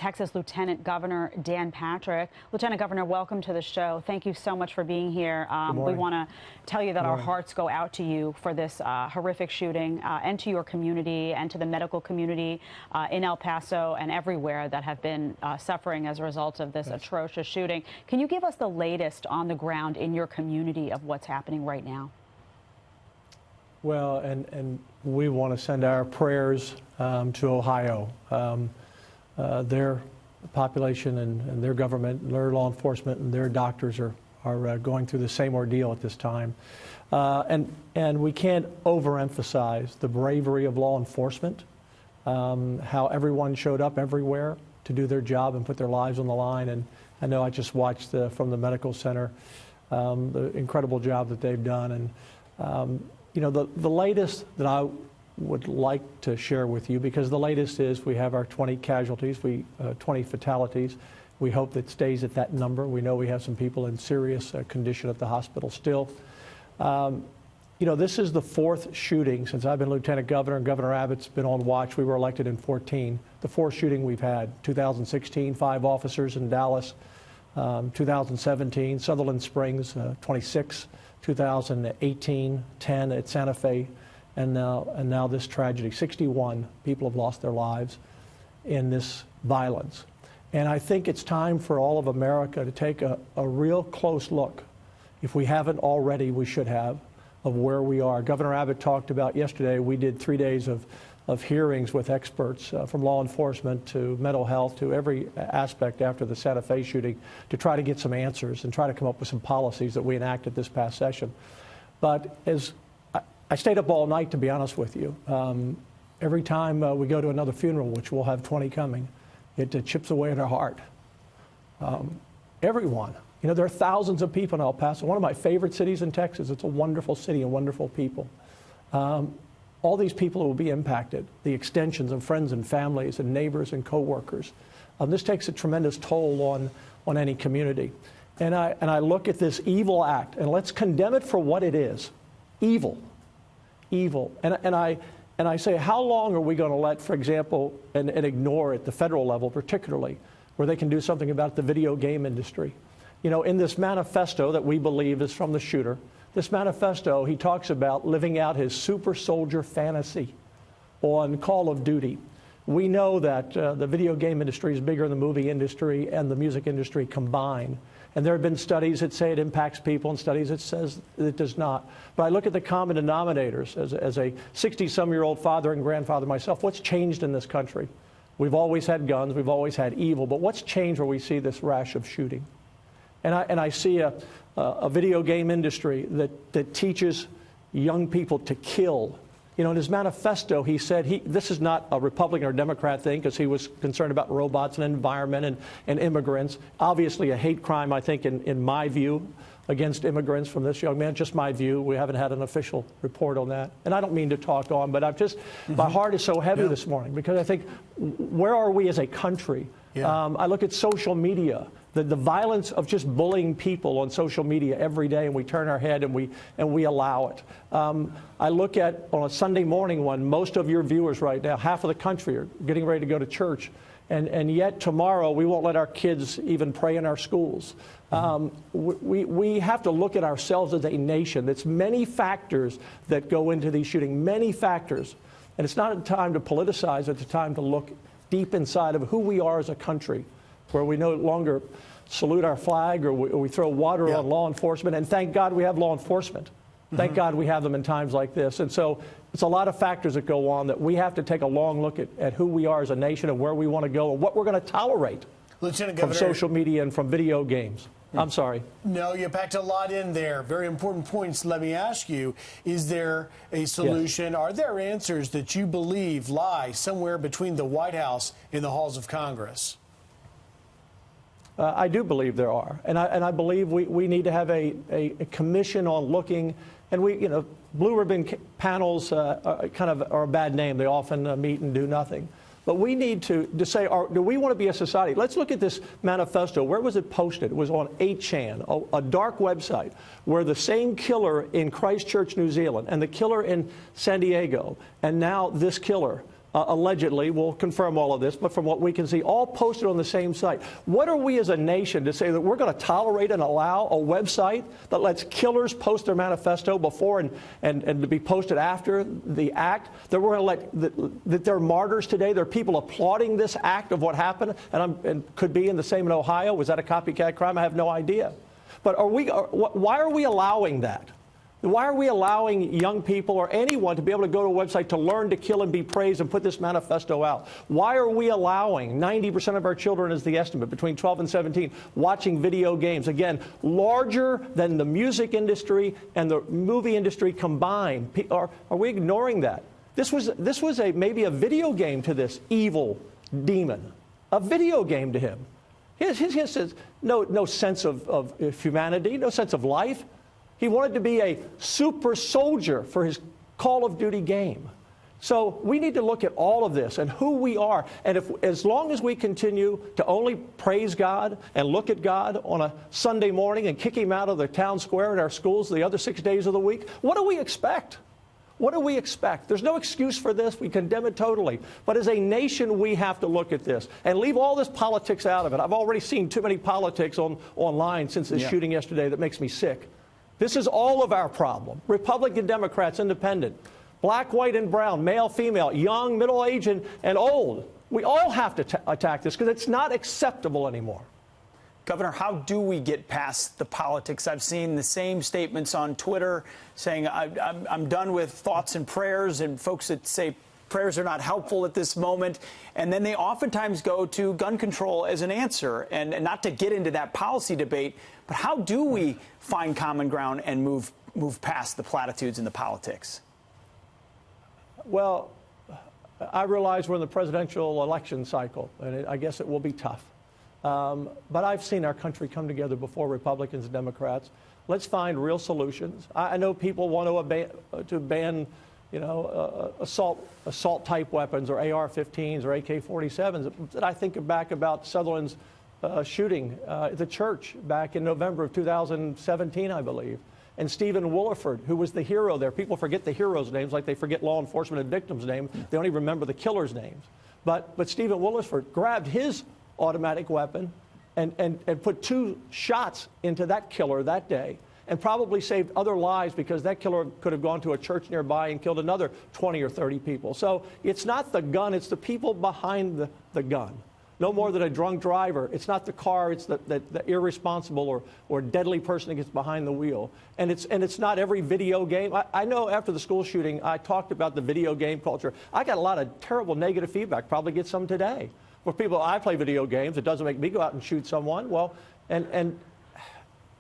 Texas Lieutenant Governor Dan Patrick. Lieutenant Governor, welcome to the show. Thank you so much for being here. We want to tell you that our hearts go out to you for this horrific shooting and to your community and to the medical community in El Paso and everywhere that have been suffering as a result of this atrocious shooting. Can you give us the latest on the ground in your community of what's happening right now? Well, and we want to send our prayers to Ohio. Their population and their government, and their law enforcement, and their doctors are going through the same ordeal at this time. And we can't overemphasize the bravery of law enforcement, how everyone showed up everywhere to do their job and put their lives on the line. And I know I just watched from the medical center the incredible job that they've done. And you know, the latest that I would like to share with you, because the latest is we have our 20 casualties, 20 fatalities. We hope that stays at that number. We know we have some people in serious condition at the hospital still. You know, this is the fourth shooting since I've been Lieutenant Governor, and Governor Abbott's been on watch. We were elected in 2014. The fourth shooting we've had: 2016, 5 officers in Dallas; 2017, Sutherland Springs, 26; 2018, 10 at Santa Fe, and now this tragedy. 61 people have lost their lives in this violence. And I think it's time for all of America to take a real close look, if we haven't already, we should have, of where we are. Governor Abbott talked about yesterday, we did 3 days of hearings with experts from law enforcement to mental health to every aspect after the Santa Fe shooting to try to get some answers and try to come up with some policies that we enacted this past session. But as I stayed up all night, to be honest with you, every time we go to another funeral, which we'll have 20 coming, it chips away at our heart. Everyone. You know, there are thousands of people in El Paso, one of my favorite cities in Texas. It's a wonderful city and wonderful people. All these people will be impacted, the extensions of friends and families and neighbors and coworkers. This takes a tremendous toll on any community. And I look at this evil act, and let's condemn it for what it is: evil, evil. And I say, how long are we going to let, for example, and ignore at the federal level particularly, where they can do something about the video game industry? You know, in this manifesto that we believe is from the shooter, this manifesto, he talks about living out his super soldier fantasy on Call of Duty. We know that the video game industry is bigger than the movie industry and the music industry combined. And there have been studies that say it impacts people and studies that says it does not. But I look at the common denominators as a 60-some-year-old father and grandfather myself. What's changed in this country? We've always had guns. We've always had evil. But what's changed where we see this rash of shooting? And I see a video game industry that teaches young people to kill. You know, in his manifesto, he said this is not a Republican or Democrat thing, because he was concerned about robots and environment and immigrants. Obviously a hate crime, I think, in my view, against immigrants from this young man. Just my view. We haven't had an official report on that. And I don't mean to talk on, but my heart is so heavy this morning, because I think, where are we as a country? I look at social media. The violence of just bullying people on social media every day, and we turn our head and we allow it. I look at, on a Sunday morning, when most of your viewers right now, half of the country, are getting ready to go to church, and yet tomorrow we won't let our kids even pray in our schools. We have to look at ourselves as a nation. There's many factors that go into these shootings, many factors. And it's not a time to politicize, it's a time to look deep inside of who we are as a country, where we no longer salute our flag or we throw water on law enforcement. And thank God we have law enforcement. Thank God we have them in times like this. And so it's a lot of factors that go on that we have to take a long look at who we are as a nation and where we want to go and what we're going to tolerate from social media and from video games. I'm sorry. No, you packed a lot in there. Very important points. Let me ask you, is there a solution? Are there answers that you believe lie somewhere between the White House and the halls of Congress? I do believe there are. And I believe we need to have a commission on looking. And blue ribbon panels kind of are a bad name. They often meet and do nothing. But we need to say, do we want to be a society? Let's look at this manifesto. Where was it posted? It was on 8chan, a dark website, where the same killer in Christchurch, New Zealand, and the killer in San Diego, and now this killer allegedly, we'll confirm all of this, but from what we can see, all posted on the same site. What are we as a nation to say that we're going to tolerate and allow a website that lets killers post their manifesto before and to be posted after the act? That we're going to let that they're martyrs today? There are people applauding this act of what happened, and could be in the same in Ohio. Was that a copycat crime? I have no idea. But why are we allowing that? Why are we allowing young people or anyone to be able to go to a website to learn to kill and be praised and put this manifesto out? Why are we allowing 90% of our children, is the estimate, between 12 and 17, watching video games? Again, larger than the music industry and the movie industry combined. Are we ignoring that? This was maybe a video game to this evil demon, a video game to him. He has no sense of humanity, no sense of life. He wanted to be a super soldier for his Call of Duty game. So we need to look at all of this and who we are. And as long as we continue to only praise God and look at God on a Sunday morning and kick him out of the town square at our schools the other 6 days of the week, what do we expect? What do we expect? There's no excuse for this. We condemn it totally. But as a nation, we have to look at this and leave all this politics out of it. I've already seen too many politics online since the shooting yesterday that makes me sick. This is all of our problem. Republican, Democrats, Independent, black, white, and brown, male, female, young, middle-aged, and old. We all have to attack this because it's not acceptable anymore. Governor, how do we get past the politics? I've seen the same statements on Twitter saying I'm done with thoughts and prayers, and folks that say prayers are not helpful at this moment. And then they oftentimes go to gun control as an answer, and not to get into that policy debate. But how do we find common ground and move past the platitudes and the politics? Well, I realize we're in the presidential election cycle, and I guess it will be tough. But I've seen our country come together before, Republicans and Democrats. Let's find real solutions. I know people want to ban assault-type weapons or AR-15s or AK-47s. I think back about Sutherland's shooting at the church back in November of 2017, I believe. And Stephen Williford, who was the hero there. People forget the heroes' names like they forget law enforcement and victims' names. They only remember the killers' names. But Stephen Williford grabbed his automatic weapon and put 2 shots into that killer that day, and probably saved other lives because that killer could have gone to a church nearby and killed another 20 or 30 people. So it's not the gun, it's the people behind the gun. No more than a drunk driver. It's not the car, it's the irresponsible or deadly person that gets behind the wheel. And it's not every video game. I know after the school shooting, I talked about the video game culture. I got a lot of terrible negative feedback, probably get some today. For people, I play video games, it doesn't make me go out and shoot someone. Well,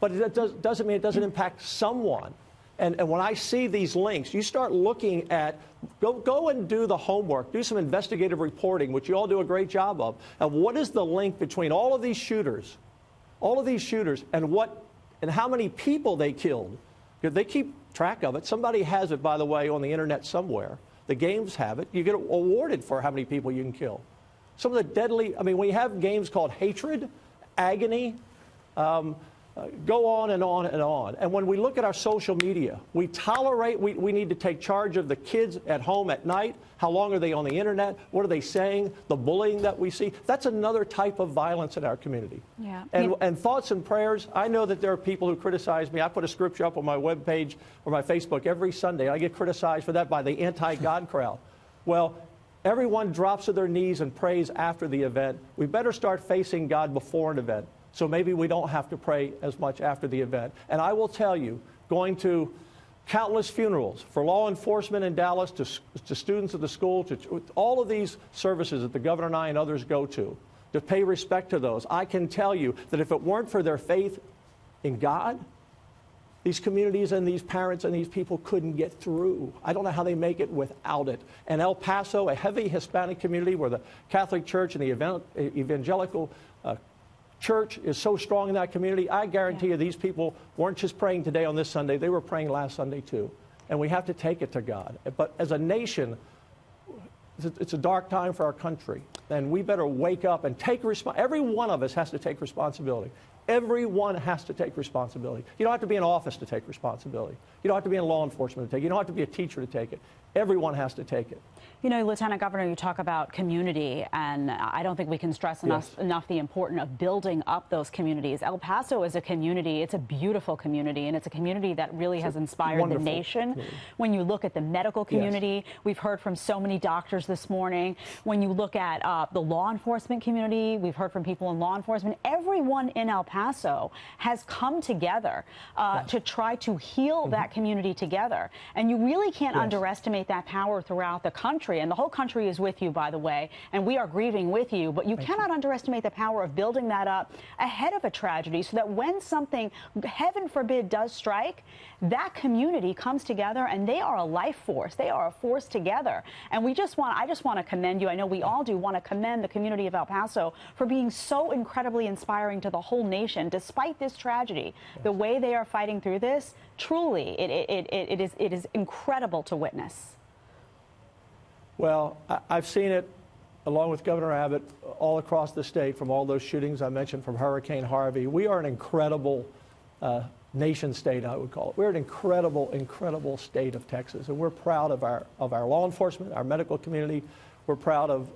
but it doesn't mean it doesn't impact someone. And when I see these links, you start looking at, go and do the homework, do some investigative reporting, which you all do a great job of what is the link between all of these shooters, and how many people they killed. Because they keep track of it. Somebody has it, by the way, on the internet somewhere. The games have it. You get awarded for how many people you can kill. Some of the deadly, we have games called Hatred, Agony, go on and on and on. And when we look at our social media, we need to take charge of the kids at home at night. How long are they on the internet? What are they saying? The bullying that we see. That's another type of violence in our community. Yeah. And thoughts and prayers, I know that there are people who criticize me. I put a scripture up on my webpage or my Facebook every Sunday. I get criticized for that by the anti-God crowd. Well, everyone drops to their knees and prays after the event. We better start facing God before an event. So maybe we don't have to pray as much after the event. And I will tell you, going to countless funerals for law enforcement in Dallas, to students at the school, to all of these services that the governor and I and others go to pay respect to those, I can tell you that if it weren't for their faith in God, these communities and these parents and these people couldn't get through. I don't know how they make it without it. And El Paso, a heavy Hispanic community where the Catholic Church and the evangelical church is so strong in that community, I guarantee you these people weren't just praying today on this Sunday, they were praying last Sunday too. And we have to take it to God. But as a nation, it's a dark time for our country. And we better wake up and take responsibility. Every one of us has to take responsibility. Everyone has to take responsibility. You don't have to be in office to take responsibility. You don't have to be in law enforcement to take it. You don't have to be a teacher to take it. Everyone has to take it. You know, Lieutenant Governor, you talk about community, and I don't think we can stress enough the importance of building up those communities. El Paso is a community. It's a beautiful community, and it's a community that really has inspired the nation. Community. When you look at the medical community, we've heard from so many doctors this morning. When you look at the law enforcement community, we've heard from people in law enforcement. Everyone in El Paso has come together to try to heal that community together. And you really can't underestimate that power throughout the country. And the whole country is with you, by the way, and we are grieving with you. But you cannot underestimate the power of building that up ahead of a tragedy so that when something, heaven forbid, does strike, that community comes together and they are a life force. They are a force together. And I just want to commend you. I know we all do want to commend the community of El Paso for being so incredibly inspiring to the whole nation, despite this tragedy. The way they are fighting through this, truly, it is incredible to witness. Well, I've seen it, along with Governor Abbott, all across the state from all those shootings I mentioned from Hurricane Harvey. We are an incredible nation state, I would call it. We're an incredible, incredible state of Texas, and we're proud of our law enforcement, our medical community. We're proud of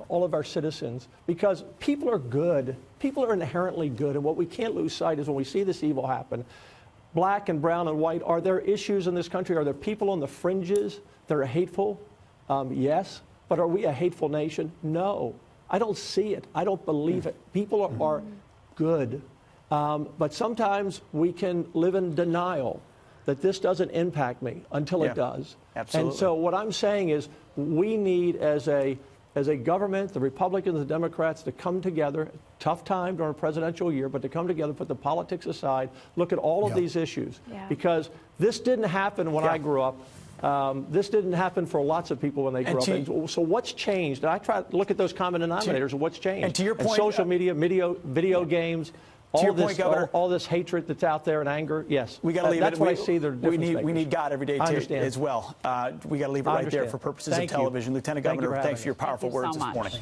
all of our citizens because people are good. People are inherently good, and what we can't lose sight is when we see this evil happen, black and brown and white, are there issues in this country? Are there people on the fringes that are hateful? Yes, but are we a hateful nation? No, I don't see it. I don't believe it. People are good, but sometimes we can live in denial that this doesn't impact me until it does. Absolutely. And so what I'm saying is we need, as a government, the Republicans, the Democrats, to come together. Tough time during a presidential year, but to come together, put the politics aside, look at all of these issues, because this didn't happen when I grew up. This didn't happen for lots of people when they grew up. And so what's changed? And I try to look at those common denominators of what's changed. And to your point, social media, video games, all this hatred that's out there and anger. Yes, we got to leave that's it. What I see. We need God every day too, as well. We got to leave it right there for purposes of television. Lieutenant Governor, thanks for your powerful words this morning.